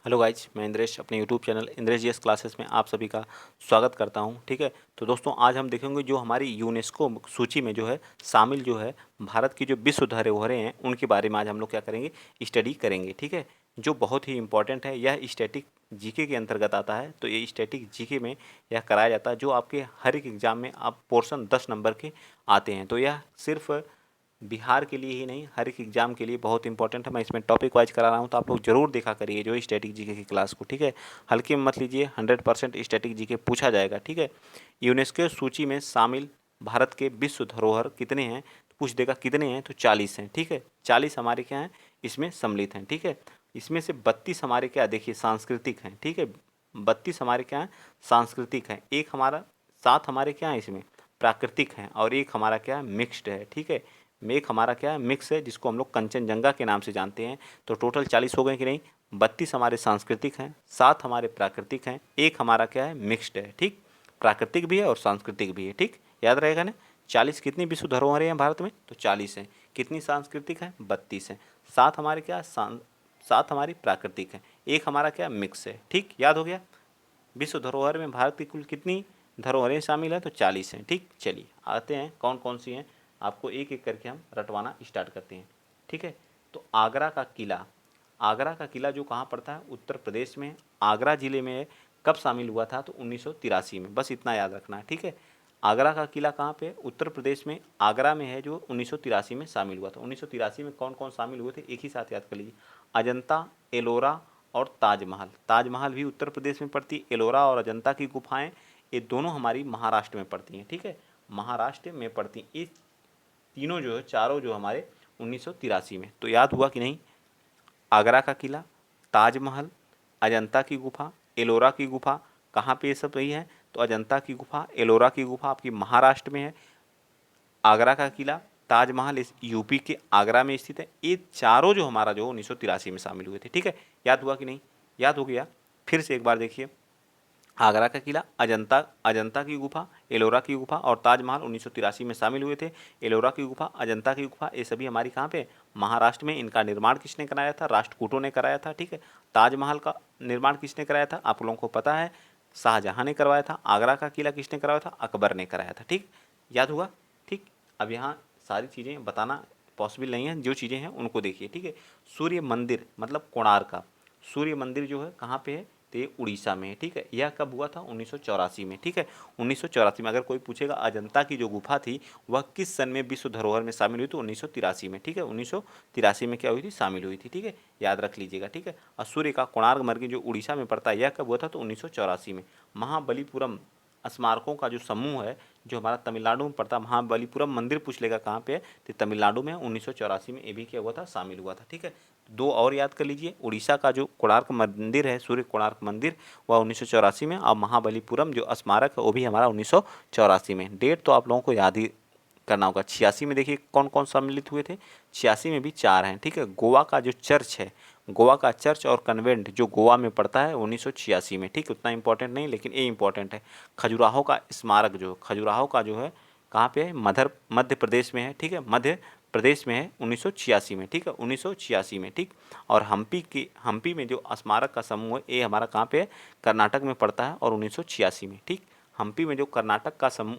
Hello guys, मैं इंद्रेश अपने YouTube channel Indresh GS classes में आप सभी का स्वागत करता हूं। ठीक है, तो दोस्तों आज हम देखेंगे जो हमारी यूनेस्को सूची में जो है शामिल जो है भारत की जो विश्व धरोहरें हैं उनके बारे में आज हम लोग क्या करेंगे, स्टडी करेंगे। ठीक है, जो बहुत ही इंपॉर्टेंट है, यह स्टैटिक जीके के अंतर्गत आता है। तो ये स्टैटिक जीके में यह कराया जाता है, जो आपके हर एक एग्जाम में आप पोर्शन 10 नंबर के आते हैं। तो यह सिर्फ बिहार के लिए ही नहीं, हर एक एग्जाम के लिए बहुत इंपॉर्टेंट है। मैं इसमें टॉपिक वाइज करा रहा हूँ, तो आप लोग जरूर देखा करिए जो स्टैटिक जीके की क्लास को। ठीक है, हल्के में मत लीजिए, 100% स्टैटिक जीके पूछा जाएगा। ठीक है, यूनेस्को सूची में शामिल भारत के विश्व धरोहर कितने हैं, तो पूछ देगा कितने हैं, तो 40 हैं। ठीक है, 40 हमारे क्या हैं, इसमें सम्मिलित हैं। ठीक है, इसमें से 32 हमारे क्या, देखिए सांस्कृतिक हैं। ठीक है, 32 हमारे क्या हैं, सांस्कृतिक हैं। एक हमारा 7 हमारे क्या है, इसमें प्राकृतिक हैं, और एक हमारा क्या है, मिक्स्ड है। ठीक है, एक हमारा क्या है, मिक्स है, जिसको हम लोग कंचनजंगा के नाम से जानते हैं। तो टोटल 40 हो गए कि नहीं, 32 हमारे सांस्कृतिक हैं, 7 हमारे प्राकृतिक हैं, एक हमारा क्या है, मिक्स्ड है। ठीक, प्राकृतिक भी है और सांस्कृतिक भी है। ठीक, याद रहेगा ना। 40 कितनी विश्व धरोहरें हैं भारत में, तो 40 हैं। कितनी सांस्कृतिक है, 32 हैं। 7 हमारे क्या, 7 हमारी प्राकृतिक हैं, एक हमारा क्या, मिक्स है। ठीक, याद हो गया। विश्व धरोहर में भारत की कुल कितनी धरोहरें शामिल हैं, तो 40 हैं। ठीक, चलिए आते हैं कौन कौन सी हैं, आपको एक एक करके हम रटवाना स्टार्ट करते हैं। ठीक है, तो आगरा का किला, आगरा का किला जो कहाँ पड़ता है, उत्तर प्रदेश में, आगरा जिले में है। कब शामिल हुआ था, तो 1983 में, बस इतना याद रखना है। ठीक है, आगरा का किला कहाँ पे, उत्तर प्रदेश में, आगरा में है, जो 1983 में शामिल हुआ था। 1983 में कौन कौन शामिल हुए थे, एक ही साथ याद कर लीजिए। अजंता, एलोरा और ताजमहल। ताजमहल भी उत्तर प्रदेश में पड़ती है, एलोरा और अजंता की गुफाएं ये दोनों हमारी महाराष्ट्र में पड़ती हैं। ठीक है, महाराष्ट्र में पड़ती हैं ये तीनों, जो है चारों, जो हमारे 1983 में। तो याद हुआ कि नहीं, आगरा का किला, ताजमहल, अजंता की गुफा, एलोरा की गुफा, कहाँ पे ये सब रही है, तो अजंता की गुफा, एलोरा की गुफा आपकी महाराष्ट्र में है। आगरा का किला, ताजमहल इस यूपी के आगरा में स्थित है। ये चारों जो हमारा जो 1983 में शामिल हुए थे। ठीक है, याद हुआ कि नहीं, याद हो गया। फिर से एक बार देखिए, आगरा का किला, अजंता अजंता की गुफा, एलोरा की गुफा और ताजमहल 1983 में शामिल हुए थे। एलोरा की गुफा, अजंता की गुफा, ये सभी हमारी कहाँ पे, महाराष्ट्र में। इनका निर्माण किसने कराया था, राष्ट्रकूटों ने कराया था। ठीक है, ताजमहल का निर्माण किसने कराया था, आप लोगों को पता है, शाहजहां ने करवाया था। आगरा का किला किसने कराया था, अकबर ने कराया था। ठीक, याद हुआ। ठीक, अब यहाँ सारी चीज़ें बताना पॉसिबल नहीं है, जो चीज़ें हैं उनको देखिए। ठीक है, सूर्य मंदिर मतलब कोणार्क का सूर्य मंदिर जो है कहाँ पे है, तो ये उड़ीसा में है। ठीक है, यह कब हुआ था, 1984 में। ठीक है, 1984 में। अगर कोई पूछेगा अजंता की जो गुफा थी वह किस सन में विश्व धरोहर में शामिल हुई, तो 1983 में। ठीक है, 1983 में क्या हुई थी, शामिल हुई थी। ठीक है, याद रख लीजिएगा। ठीक है, और सूर्य का कोणार्क मंदिर जो उड़ीसा में पड़ता है, यह कब हुआ था, तो 1984 में। महाबलीपुरम स्मारकों का जो समूह है, जो हमारा तमिलनाडु में पड़ता है, महाबलीपुरम मंदिर पूछ लेगा कहाँ पे है, तो तमिलनाडु में 1984 में ये भी क्या हुआ था, शामिल हुआ था। ठीक है, दो और याद कर लीजिए, उड़ीसा का जो कोणार्क मंदिर है, सूर्य कोणार्क मंदिर, वह 1984 में, और महाबलीपुरम जो स्मारक है वो भी हमारा 1984 में। डेट तो आप लोगों को याद ही करना होगा। 86 में देखिए कौन कौन सम्मिलित हुए थे, 86 में भी 4 हैं। ठीक है, गोवा का जो चर्च है, गोवा का चर्च और कन्वेंट जो गोवा में पड़ता है 1986 में। ठीक, उतना इंपॉर्टेंट नहीं, लेकिन ये इंपॉर्टेंट है। खजुराहो का स्मारक, जो खजुराहो का जो है कहाँ पे है, मध्य प्रदेश में है। ठीक है, मध्य प्रदेश में है, 1986 में। ठीक है, 1986 में। ठीक, और हम्पी में जो स्मारक का समूह है, ये हमारा कहाँ पे है, कर्नाटक में पड़ता है, और 1986 में। ठीक, हम्पी में जो कर्नाटक का समूह,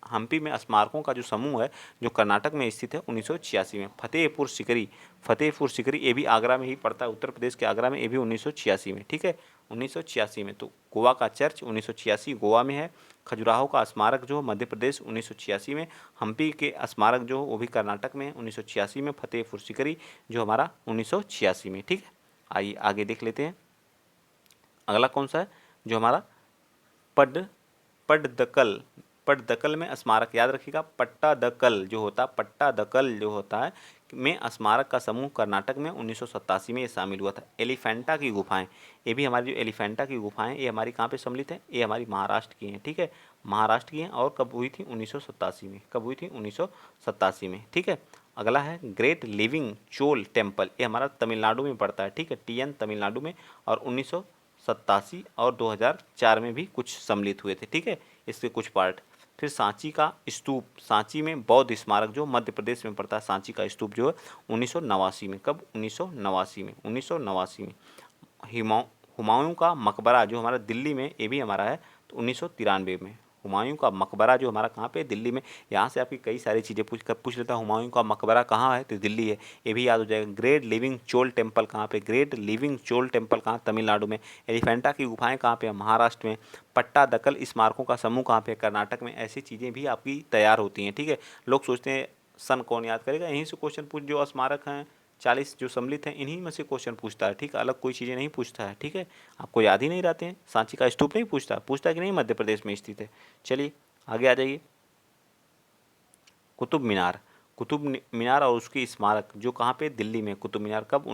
हम्पी में स्मारकों का जो समूह है जो कर्नाटक में स्थित है, 1986 में। फतेहपुर सिकरी ये भी आगरा में ही पड़ता है, उत्तर प्रदेश के आगरा में, ये भी 1986 में। ठीक है, 1986 में। तो गोवा का चर्च 1986 गोवा में है, खजुराहो का स्मारक जो मध्य प्रदेश 1986 में, हम्पी के स्मारक जो वो भी कर्नाटक में है 1986 में, फतेहपुर सिकरी जो हमारा 1986 में। ठीक है, आइए आगे देख लेते हैं। अगला कौन सा है, जो हमारा पड पट्टदकल, पट्टदकल में स्मारक, याद रखिएगा, पट्टादकल जो होता है, पट्टादकल जो होता है में स्मारक का समूह कर्नाटक में 1987 में ये शामिल हुआ था। एलिफेंटा की गुफाएं, ये भी हमारी जो एलिफेंटा की गुफाएं, ये हमारी कहाँ पे सम्मिलित है, ये हमारी महाराष्ट्र की हैं। ठीक है, महाराष्ट्र की हैं, और कब हुई थी, 1987 में। कब हुई थी, 1987 में। ठीक है, अगला है ग्रेट लिविंग चोल टेम्पल, ये हमारा तमिलनाडु में पड़ता है। ठीक है, टीएन तमिलनाडु में, और 1987 और 2004 में भी कुछ सम्मिलित हुए थे। ठीक है, इसके कुछ पार्ट। फिर सांची का स्तूप, सांची में बौद्ध स्मारक जो मध्य प्रदेश में पड़ता है, सांची का स्तूप जो है 1989 में। कब, 1989 में, 1989 में। हुमायूं का मकबरा जो हमारा दिल्ली में, ये भी हमारा है तो 1993 में। हुमायूं का मकबरा जो हमारा कहाँ पे, दिल्ली में। यहाँ से आपकी कई सारी चीज़ें पूछ लेता है, हुमायूं का मकबरा कहाँ है तो दिल्ली है, ये भी याद हो जाएगा। ग्रेट लिविंग चोल टेम्पल कहाँ पे, ग्रेट लिविंग चोल टेम्पल कहाँ, तमिलनाडु में। एलिफेंटा की गुफाएं कहाँ पे, महाराष्ट्र में। पट्टादकल स्मारकों का समूह कहाँ पे, कर्नाटक में। ऐसी चीज़ें भी आपकी तैयार होती हैं, ठीक है। लोग सोचते हैं सन कौन याद करेगा, यहीं से क्वेश्चन पूछ, जो स्मारक हैं 40 जो सम्मिलित हैं इन्हीं में से क्वेश्चन पूछता है, ठीक है। अलग कोई चीज़ें नहीं पूछता है, ठीक है। आपको याद ही नहीं रहते हैं। सांची का स्तूप नहीं पूछता, पूछता कि नहीं मध्य प्रदेश में स्थित है। चलिए आगे आ जाइए। कुतुब मीनार, कुतुब मीनार और उसकी स्मारक जो कहाँ पे, दिल्ली में। कुतुब मीनार कब,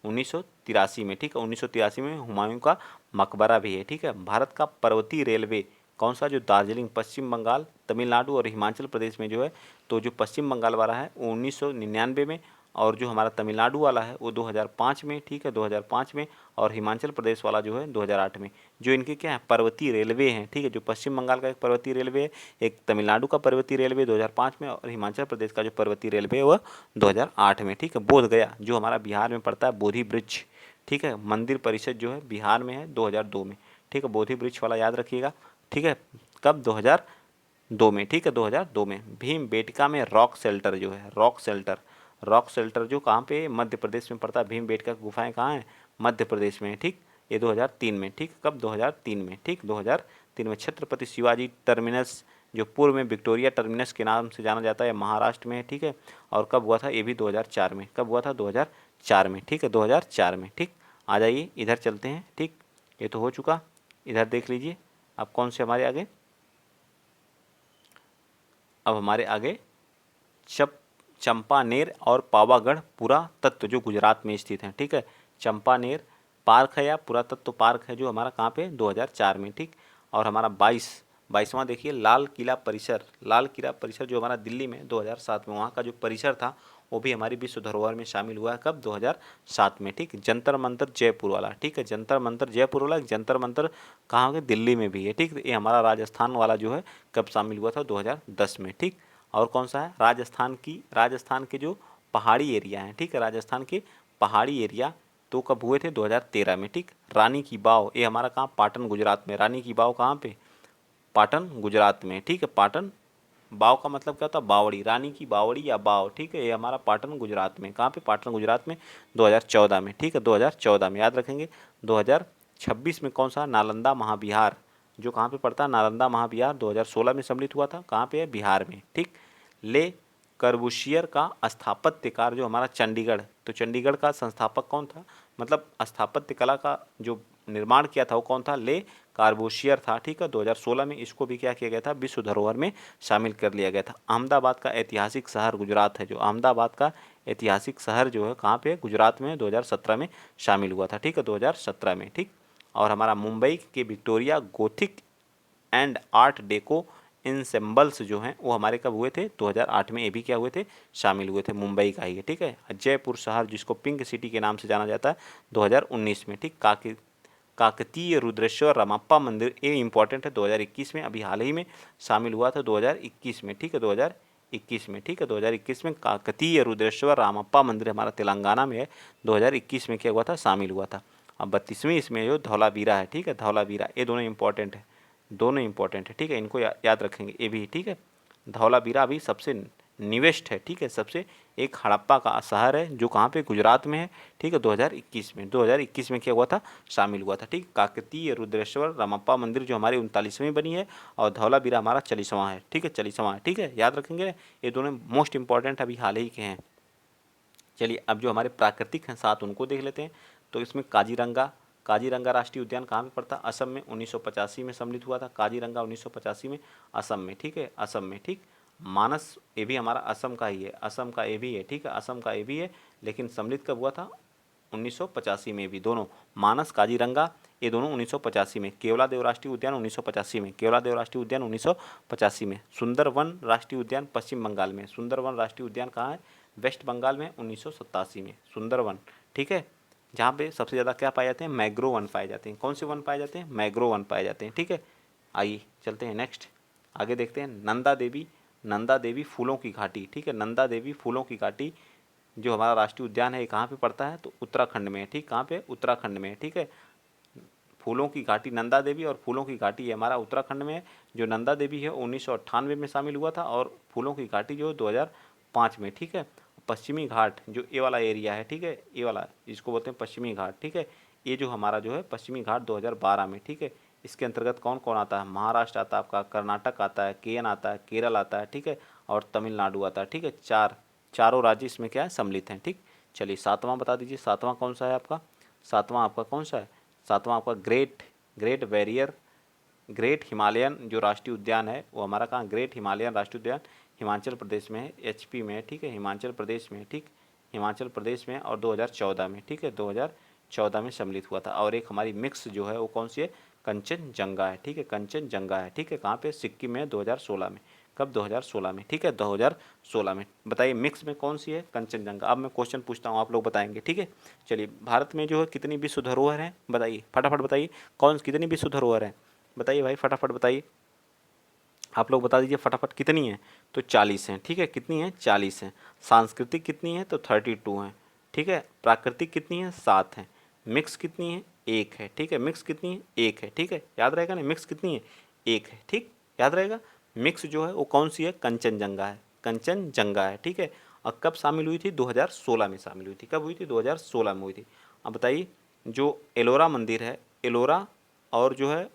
1983 में, ठीक है। 1983 में। हुमायूं का मकबरा भी है, ठीक है। भारत का पर्वतीय रेलवे कौन सा, जो दार्जिलिंग, पश्चिम बंगाल, तमिलनाडु और हिमाचल प्रदेश में जो है, तो जो पश्चिम बंगाल वाला है वो 1999 में, और जो हमारा तमिलनाडु वाला है वो 2005 में, ठीक है, 2005 में। और हिमाचल प्रदेश वाला जो है 2008 में। जो इनके क्या है, पर्वतीय रेलवे हैं, ठीक है। जो पश्चिम बंगाल का एक पर्वतीय रेलवे है, एक तमिलनाडु का पर्वतीय रेलवे 2005 में, और हिमाचल प्रदेश का जो पर्वतीय रेलवे है वह 2008 में, ठीक है। बोध गया जो हमारा बिहार में पड़ता है, बोधि वृक्ष, ठीक है। मंदिर परिषद जो है बिहार में है 2002 में, ठीक है। बोधि वृक्ष वाला याद रखिएगा, ठीक है। कब, 2002 में, ठीक है, 2002 में। भीम बेटका में रॉक शेल्टर जो है, रॉक शेल्टर, रॉक शेल्टर जो कहाँ पे, मध्य प्रदेश में पड़ता है। भीम बेटका की गुफाएं कहाँ हैं, मध्य प्रदेश में, ठीक। ये 2003 में, ठीक। कब, 2003 में, ठीक, 2003 में। छत्रपति शिवाजी टर्मिनस जो पूर्व में विक्टोरिया टर्मिनस के नाम से जाना जाता है, महाराष्ट्र में, ठीक है। और कब हुआ था, ये भी 2004 में। कब हुआ था, 2004 में, ठीक है, 2004 में, ठीक। आ जाइए इधर चलते हैं, ठीक। ये तो हो चुका, इधर देख लीजिए। अब कौन से हमारे आगे, अब हमारे आगे चंपानेर और पावागढ़ पुरातत्व जो गुजरात में स्थित है, ठीक है। चंपानेर पार्क है या पुरातत्व पार्क है जो हमारा कहाँ पे, 2004 में, ठीक। और हमारा 22वां देखिए, लाल किला परिसर, लाल किला परिसर जो हमारा दिल्ली में 2007 में, वहाँ का जो परिसर था वो भी हमारी विश्व धरोहर में शामिल हुआ है। कब, 2007 में, ठीक। जंतर मंतर जयपुर वाला, ठीक है, जंतर मंतर जयपुर वाला। जंतर मंतर कहाँ हो गया, दिल्ली में भी है, ठीक। ये हमारा राजस्थान वाला जो है कब शामिल हुआ था, 2010 में, ठीक। और कौन सा है, राजस्थान के जो पहाड़ी एरिया हैं, ठीक है, राजस्थान के पहाड़ी एरिया तो कब हुए थे, 2013 में, ठीक। रानी की वाव, ये हमारा कहाँ, पाटन गुजरात में। रानी की वाव कहाँ पे, पाटन गुजरात में, ठीक है। पाटन बाव का मतलब क्या होता है, बावड़ी, रानी की बावड़ी या बाव, ठीक है। ये हमारा पाटन गुजरात में, कहाँ पे, पाटन गुजरात में, 2014 में, ठीक है, 2014 में याद रखेंगे। 2026 में कौन सा, नालंदा महाविहार जो कहाँ पे पड़ता है, नालंदा महाविहार 2016 में सम्मिलित हुआ था, कहाँ पे है, बिहार में, ठीक। ले कर्बूशियर का स्थापत्य कार्य जो हमारा चंडीगढ़, तो चंडीगढ़ का संस्थापक कौन था, मतलब स्थापत्य कला का जो निर्माण किया था वो कौन था, ले कार्बोशियर था, ठीक है। 2016 में इसको भी क्या किया गया था, विश्व धरोहर में शामिल कर लिया गया था। अहमदाबाद का ऐतिहासिक शहर गुजरात है, जो अहमदाबाद का ऐतिहासिक शहर जो है कहाँ पे है, गुजरात में, 2017 में शामिल हुआ था, ठीक है, 2017 में, ठीक। और हमारा मुंबई के Victoria Gothic and Art Deco ensembles जो हैं वो हमारे कब हुए थे, 2008 में। ये भी क्या हुए थे, शामिल हुए थे, मुंबई का ही है, ठीक है। जयपुर शहर जिसको पिंक सिटी के नाम से जाना जाता है, 2019 में, ठीक। काकतीय रुद्रेश्वर रामप्पा मंदिर, ये इंपॉर्टेंट है, 2021 में, अभी हाल ही में शामिल हुआ था 2021 में, ठीक है, 2021 में, ठीक है, 2021 में काकतीय रुद्रेश्वर रामप्पा मंदिर हमारा तेलंगाना में है, 2021 में क्या हुआ था, शामिल हुआ था। अब 32वीं इसमें जो धौलावीरा है, ठीक है, धौलावीरा, ये दोनों इंपॉर्टेंट है, दोनों इंपॉर्टेंट है, ठीक है। इनको याद रखेंगे ये भी, ठीक है। धौलावीरा अभी सबसे निवेस्ट है, ठीक है, सबसे एक हड़प्पा का शहर है जो कहाँ पे, गुजरात में है, ठीक है। 2021 में क्या हुआ था, शामिल हुआ था, ठीक। काकतीय रुद्रेश्वर रामप्पा मंदिर जो हमारी 39वीं बनी है, और धौलावीरा हमारा 40वां है, ठीक है, 40वां है, ठीक है, याद रखेंगे। ये दोनों मोस्ट इंपॉर्टेंट अभी हाल ही के हैं। चलिए अब जो हमारे प्राकृतिक हैं 7 उनको देख लेते हैं। तो इसमें काजीरंगा राष्ट्रीय उद्यान कहाँ पे पड़ता है, असम में, 1985 में सम्मिलित हुआ था काजीरंगा, 1985 में, असम में, ठीक है, असम में, ठीक। मानस, ये भी हमारा असम का ही है, असम का ये भी है, ठीक है, असम का ये भी है, लेकिन सम्मिलित कब हुआ था, 1985 में भी दोनों। मानस, काजीरंगा, ये दोनों 1985 में। केवलादेव राष्ट्रीय उद्यान 1985 में, केवलादेव राष्ट्रीय उद्यान 1985 में। सुंदरवन राष्ट्रीय उद्यान पश्चिम बंगाल में, सुंदरवन राष्ट्रीय उद्यान कहाँ है, वेस्ट बंगाल में, 1987 में, सुंदरवन, ठीक है। जहाँ पे सबसे ज़्यादा क्या पाए जाते हैं, मैग्रो वन पाए जाते हैं। कौन से वन पाए जाते हैं, मैग्रो वन पाए जाते हैं, ठीक है। आइए चलते हैं नेक्स्ट, आगे देखते हैं। नंदा देवी फूलों की घाटी, ठीक है, नंदा देवी फूलों की घाटी जो हमारा राष्ट्रीय उद्यान है ये कहाँ पे पड़ता है, तो उत्तराखंड में है, ठीक, कहाँ पे, उत्तराखंड में है, ठीक है। फूलों की घाटी नंदा देवी और फूलों की घाटी ये हमारा उत्तराखंड में है। जो नंदा देवी है 1998 में शामिल हुआ था और फूलों की घाटी जो 2005 में, ठीक है। पश्चिमी घाट जो ये वाला एरिया है, ठीक है, ये वाला इसको बोलते हैं पश्चिमी घाट, ठीक है। ये जो हमारा जो है पश्चिमी घाट 2012 में, ठीक है। इसके अंतर्गत कौन कौन आता है, महाराष्ट्र आता है आपका, कर्नाटक आता है, केन आता है, केरल आता है, ठीक है, और तमिलनाडु आता है, ठीक है। चारों राज्य इसमें क्या है, सम्मिलित हैं, ठीक। चलिए सातवां बता दीजिए, सातवां कौन सा है आपका, सातवां आपका कौन सा है, सातवां आपका ग्रेट बैरियर, ग्रेट हिमालयन जो राष्ट्रीय उद्यान है वो हमारा कहाँ, ग्रेट हिमालयन राष्ट्रीय उद्यान हिमाचल प्रदेश में है, एचपी में है, ठीक है, हिमाचल प्रदेश में है, ठीक, हिमाचल प्रदेश में और 2014 में, ठीक है, 2014 में सम्मिलित हुआ था। और एक हमारी मिक्स जो है वो कौन सी है, कंचनजंगा है, ठीक है, कंचनजंगा है, ठीक है, कहाँ पे, सिक्किम में 2016 में, कब, 2016 में, ठीक है, 2016 में। बताइए मिक्स में कौन सी है, कंचनजंगा। अब मैं क्वेश्चन पूछता हूँ, आप लोग बताएंगे, ठीक है। चलिए भारत में जो है कितनी विश्व धरोहर हैं, बताइए फटाफट बताइए, कौन कितनी विश्व धरोहर हैं, बताइए भाई फटाफट बताइए, आप लोग बता दीजिए फटाफट कितनी है, तो 40 हैं, ठीक है, कितनी है, 40 हैं। सांस्कृतिक कितनी है, तो 32 हैं, ठीक है। प्राकृतिक कितनी है, 7 हैं। मिक्स कितनी है, 1 है, ठीक है, मिक्स कितनी है, 1 है, ठीक है, याद रहेगा ना, मिक्स कितनी है, 1 है, ठीक, याद रहेगा। मिक्स जो है वो कौन सी है, कंचनजंगा है, कंचनजंगा है, ठीक है। और कब शामिल हुई थी, 2016 में शामिल हुई थी, कब हुई थी, 2016 में हुई थी। अब बताइए जो एलोरा मंदिर है, एलोरा और जो है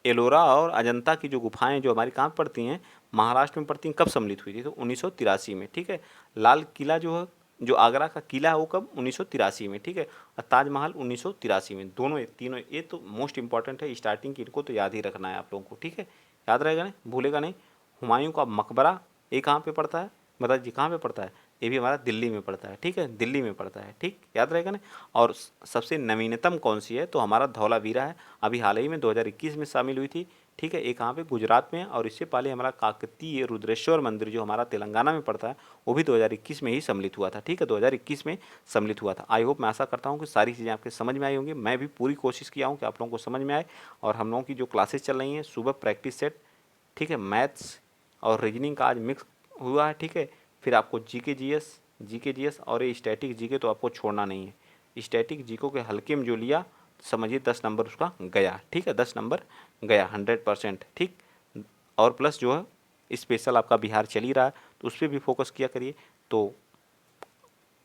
एलोरा और अजंता की जो गुफाएं जो हमारी कहाँ पड़ती हैं, महाराष्ट्र में पड़ती हैं, कब सम्मिलित हुई थी, तो 1983 में, ठीक है। लाल किला जो है, जो आगरा का किला है वो कब, 1983 में, ठीक है। और ताजमहल 1983 में, दोनों तीनों ये तो मोस्ट इंपॉर्टेंट है, स्टार्टिंग की इनको तो याद ही रखना है आप लोगों को, ठीक है, याद रहेगा नहीं, भूलेगा नहीं। हुमायूं का मकबरा ये कहाँ पे पड़ता है, बताइए कहाँ पे पड़ता है, ये भी हमारा दिल्ली में पड़ता है, ठीक है, दिल्ली में पड़ता है, ठीक, याद रहेगा ना। और सबसे नवीनतम कौन सी है, तो हमारा धौलावीरा है, अभी हाल ही में 2021 में शामिल हुई थी, ठीक है। एक कहाँ पे, गुजरात में, और इससे पहले हमारा काकतीय रुद्रेश्वर मंदिर जो हमारा तेलंगाना में पड़ता है वो भी 2021 में ही सम्मिलित हुआ था, ठीक है, 2021 में सम्मिलित हुआ था। आई होप, मैं आशा करता हूँ कि सारी चीज़ें आपके समझ में आई होंगी। मैं भी पूरी कोशिश किया हूँ कि आप लोगों को समझ में आए। और हम लोगों की जो क्लासेस चल रही हैं सुबह प्रैक्टिस सेट, ठीक है, मैथ्स और रीजनिंग का आज मिक्स हुआ है, ठीक है। फिर आपको जीके जीएस और ये स्टैटिक जीके तो आपको छोड़ना नहीं है। स्टैटिक जीको के हल्के में जो लिया, समझिए 10 नंबर उसका गया, ठीक है, 10 नंबर गया 100%, ठीक। और प्लस जो है स्पेशल आपका बिहार चल ही रहा है तो उस पर भी फोकस किया करिए। तो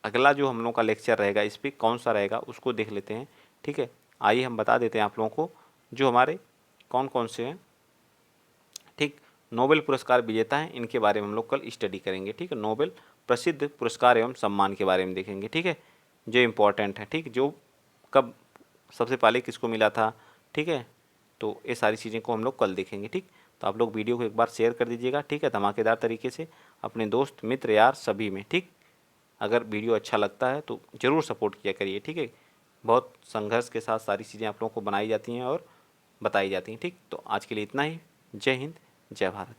अगला जो हम लोग का लेक्चर रहेगा इस पर कौन सा रहेगा उसको देख लेते हैं, ठीक है। आइए हम बता देते हैं आप लोगों को जो हमारे कौन कौन से हैं, ठीक। नोबेल पुरस्कार विजेता हैं, इनके बारे में हम लोग कल स्टडी करेंगे, ठीक है। नोबेल प्रसिद्ध पुरस्कार एवं सम्मान के बारे में देखेंगे, ठीक है, जो इम्पोर्टेंट है, ठीक, जो कब सबसे पहले किसको मिला था, ठीक है। तो ये सारी चीज़ें को हम लोग कल देखेंगे, ठीक। तो आप लोग वीडियो को एक बार शेयर कर दीजिएगा, ठीक है, धमाकेदार तरीके से अपने दोस्त मित्र यार सभी में, ठीक। अगर वीडियो अच्छा लगता है तो ज़रूर सपोर्ट किया करिए, ठीक है। बहुत संघर्ष के साथ सारी चीज़ें आप लोगों को बनाई जाती हैं और बताई जाती हैं, ठीक। तो आज के लिए इतना ही। जय हिंद, जय भारत।